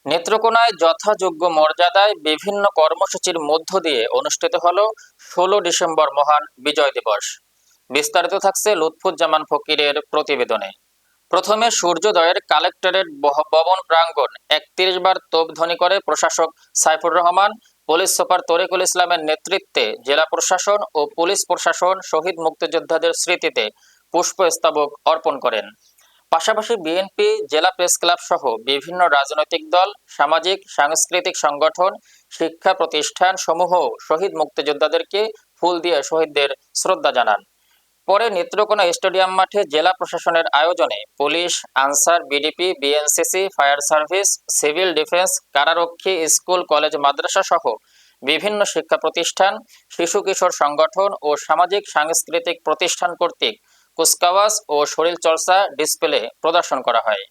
নেত্রকোনায় যথাযোগ্য মর্যাদায় বিভিন্ন কর্মসূচির মধ্য দিয়ে অনুষ্ঠিত হল ১৬ ডিসেম্বর মহান বিজয় দিবস। বিস্তারিত থাকছে লুৎফুজ্জামান ফকিরের প্রতিবেদনে। প্রথমে সূর্যোদয়ের কালেক্টরেট ভবন প্রাঙ্গণ ৩১ বার তোপধ্বনি করে প্রশাসক সাইফুর রহমান, পুলিশ সুপার তরিকুল ইসলামের নেতৃত্বে জেলা প্রশাসন ও পুলিশ প্রশাসন শহীদ মুক্তিযোদ্ধাদের স্মৃতিতে পুষ্পস্তবক অর্পণ করেন। পাশাপাশি বিএনপি, জেলা প্রেস ক্লাব সহ বিভিন্ন রাজনৈতিক দল, সামাজিক সাংস্কৃতিক সংগঠন, শিক্ষা প্রতিষ্ঠান সমূহ শহীদ মুক্তিযোদ্ধাদেরকে ফুল দিয়ে শহীদদের শ্রদ্ধা জানান। পরে নেত্রকোনা স্টেডিয়াম মাঠে জেলা প্রশাসনের আয়োজনে police, Ansar, VDP, BNCC, fire service, civil defence, কারারক্ষী, স্কুল, কলেজ, মাদ্রাসা সহ বিভিন্ন শিক্ষা প্রতিষ্ঠান, শিশু কিশোর সংগঠন ও সামাজিক সাংস্কৃতিক প্রতিষ্ঠান কর্তৃক কুচকাওয়াজ ও শরীরচর্চা ডিসপ্লে প্রদর্শন করা হয়।